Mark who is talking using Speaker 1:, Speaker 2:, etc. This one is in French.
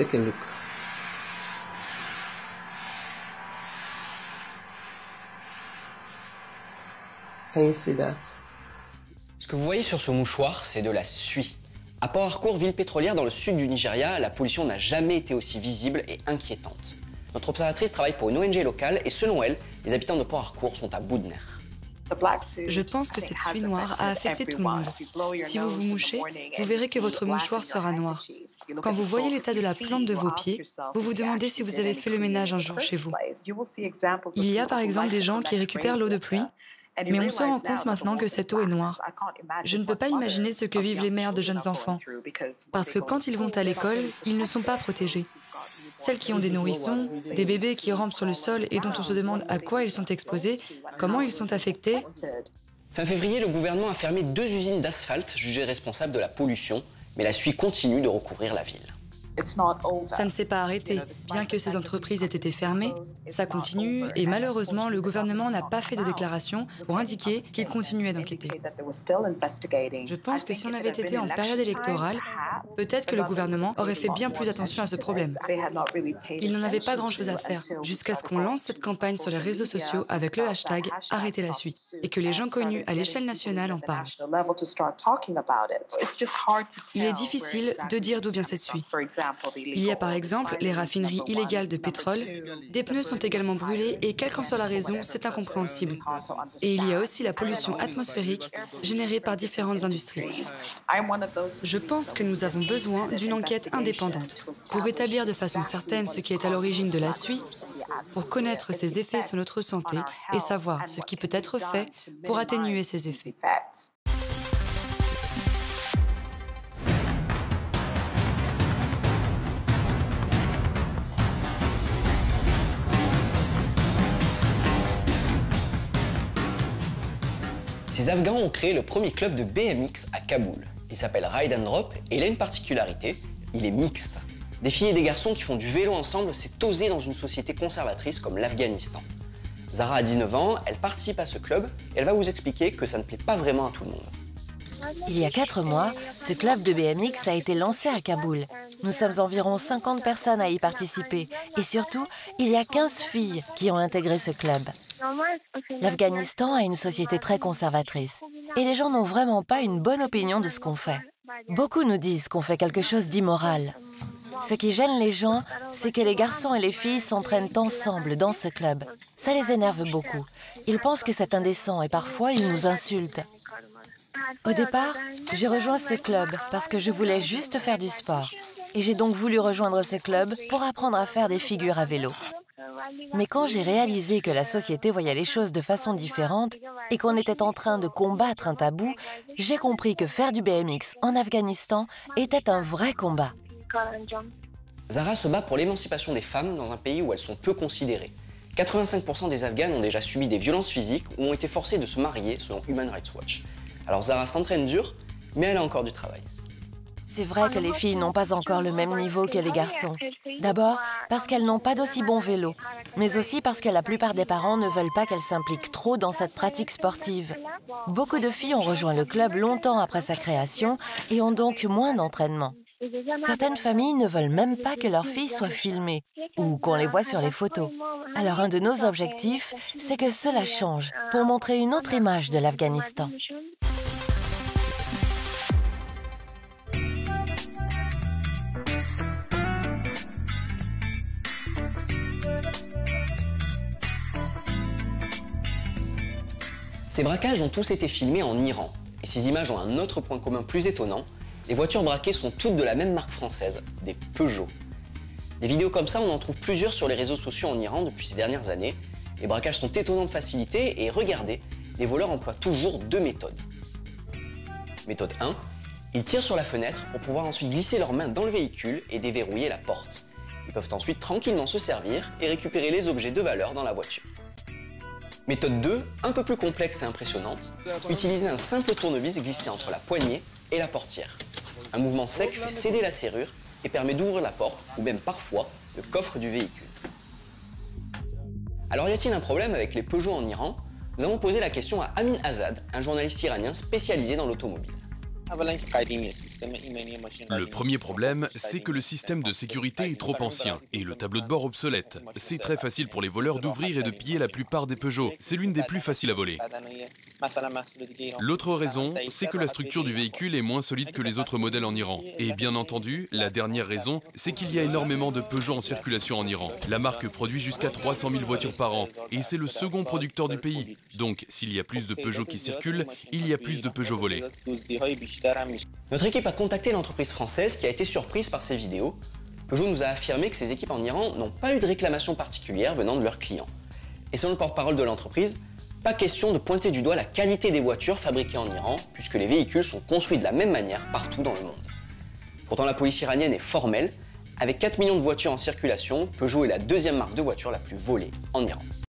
Speaker 1: Take a look. Can you see that?
Speaker 2: Ce que vous voyez sur ce mouchoir, c'est de la suie. À Port Harcourt, ville pétrolière dans le sud du Nigeria, la pollution n'a jamais été aussi visible et inquiétante. Notre observatrice travaille pour une ONG locale et selon elle, les habitants de Port Harcourt sont à bout de nerfs.
Speaker 3: Je pense que cette suie noire a affecté tout le monde. Si vous vous mouchez, vous verrez que votre mouchoir sera noir. Quand vous voyez l'état de la plante de vos pieds, vous vous demandez si vous avez fait le ménage un jour chez vous. Il y a par exemple des gens qui récupèrent l'eau de pluie, mais on se rend compte maintenant que cette eau est noire. Je ne peux pas imaginer ce que vivent les mères de jeunes enfants, parce que quand ils vont à l'école, ils ne sont pas protégés. Celles qui ont des nourrissons, des bébés qui rampent sur le sol et dont on se demande à quoi ils sont exposés, comment ils sont affectés.
Speaker 2: Fin février, le gouvernement a fermé 2 usines d'asphalte jugées responsables de la pollution, mais la suie continue de recouvrir la ville.
Speaker 3: Ça ne s'est pas arrêté. Bien que ces entreprises aient été fermées, ça continue et malheureusement, le gouvernement n'a pas fait de déclaration pour indiquer qu'il continuait d'enquêter. Je pense que si on avait été en période électorale, peut-être que le gouvernement aurait fait bien plus attention à ce problème. Il n'en avait pas grand-chose à faire jusqu'à ce qu'on lance cette campagne sur les réseaux sociaux avec le hashtag « Arrêtez la suie » et que les gens connus à l'échelle nationale en parlent. Il est difficile de dire d'où vient cette suie. Il y a par exemple les raffineries illégales de pétrole, des pneus sont également brûlés et quelle qu'en soit la raison, c'est incompréhensible. Et il y a aussi la pollution atmosphérique générée par différentes industries. Je pense que nous avons besoin d'une enquête indépendante pour établir de façon certaine ce qui est à l'origine de la suie, pour connaître ses effets sur notre santé et savoir ce qui peut être fait pour atténuer ces effets.
Speaker 2: Ces Afghans ont créé le premier club de BMX à Kaboul. Il s'appelle Ride and Drop et il a une particularité, il est mixte. Des filles et des garçons qui font du vélo ensemble, c'est osé dans une société conservatrice comme l'Afghanistan. Zara a 19 ans, elle participe à ce club et elle va vous expliquer que ça ne plaît pas vraiment à tout le monde.
Speaker 4: Il y a 4 mois, ce club de BMX a été lancé à Kaboul. Nous sommes environ 50 personnes à y participer. Et surtout, il y a 15 filles qui ont intégré ce club. L'Afghanistan a une société très conservatrice. Et les gens n'ont vraiment pas une bonne opinion de ce qu'on fait. Beaucoup nous disent qu'on fait quelque chose d'immoral. Ce qui gêne les gens, c'est que les garçons et les filles s'entraînent ensemble dans ce club. Ça les énerve beaucoup. Ils pensent que c'est indécent et parfois ils nous insultent. Au départ, j'ai rejoint ce club parce que je voulais juste faire du sport. Et j'ai donc voulu rejoindre ce club pour apprendre à faire des figures à vélo. Mais quand j'ai réalisé que la société voyait les choses de façon différente et qu'on était en train de combattre un tabou, j'ai compris que faire du BMX en Afghanistan était un vrai combat.
Speaker 2: Zara se bat pour l'émancipation des femmes dans un pays où elles sont peu considérées. 85% des Afghanes ont déjà subi des violences physiques ou ont été forcées de se marier selon Human Rights Watch. Alors Zara s'entraîne dur, mais elle a encore du travail.
Speaker 4: C'est vrai que les filles n'ont pas encore le même niveau que les garçons. D'abord, parce qu'elles n'ont pas d'aussi bon vélo, mais aussi parce que la plupart des parents ne veulent pas qu'elles s'impliquent trop dans cette pratique sportive. Beaucoup de filles ont rejoint le club longtemps après sa création et ont donc moins d'entraînement. Certaines familles ne veulent même pas que leurs filles soient filmées ou qu'on les voit sur les photos. Alors un de nos objectifs, c'est que cela change pour montrer une autre image de l'Afghanistan.
Speaker 2: Ces braquages ont tous été filmés en Iran. Et ces images ont un autre point commun plus étonnant. Les voitures braquées sont toutes de la même marque française, des Peugeot. Des vidéos comme ça, on en trouve plusieurs sur les réseaux sociaux en Iran depuis ces dernières années. Les braquages sont étonnants de facilité et regardez, les voleurs emploient toujours 2 méthodes. Méthode 1, ils tirent sur la fenêtre pour pouvoir ensuite glisser leurs mains dans le véhicule et déverrouiller la porte. Ils peuvent ensuite tranquillement se servir et récupérer les objets de valeur dans la voiture. Méthode 2, un peu plus complexe et impressionnante, utiliser un simple tournevis glissé entre la poignée et la portière. Un mouvement sec fait céder la serrure et permet d'ouvrir la porte ou même parfois le coffre du véhicule. Alors y a-t-il un problème avec les Peugeot en Iran? Nous avons posé la question à Amin Azad, un journaliste iranien spécialisé dans l'automobile.
Speaker 5: Le premier problème, c'est que le système de sécurité est trop ancien et le tableau de bord obsolète. C'est très facile pour les voleurs d'ouvrir et de piller la plupart des Peugeot. C'est l'une des plus faciles à voler. L'autre raison, c'est que la structure du véhicule est moins solide que les autres modèles en Iran. Et bien entendu, la dernière raison, c'est qu'il y a énormément de Peugeot en circulation en Iran. La marque produit jusqu'à 300 000 voitures par an et c'est le second producteur du pays. Donc, s'il y a plus de Peugeot qui circulent, il y a plus de Peugeot volés.
Speaker 2: Notre équipe a contacté l'entreprise française qui a été surprise par ces vidéos. Peugeot nous a affirmé que ces équipes en Iran n'ont pas eu de réclamation particulière venant de leurs clients. Et selon le porte-parole de l'entreprise, pas question de pointer du doigt la qualité des voitures fabriquées en Iran, puisque les véhicules sont construits de la même manière partout dans le monde. Pourtant, la police iranienne est formelle. Avec 4 millions de voitures en circulation, Peugeot est la deuxième marque de voitures la plus volée en Iran.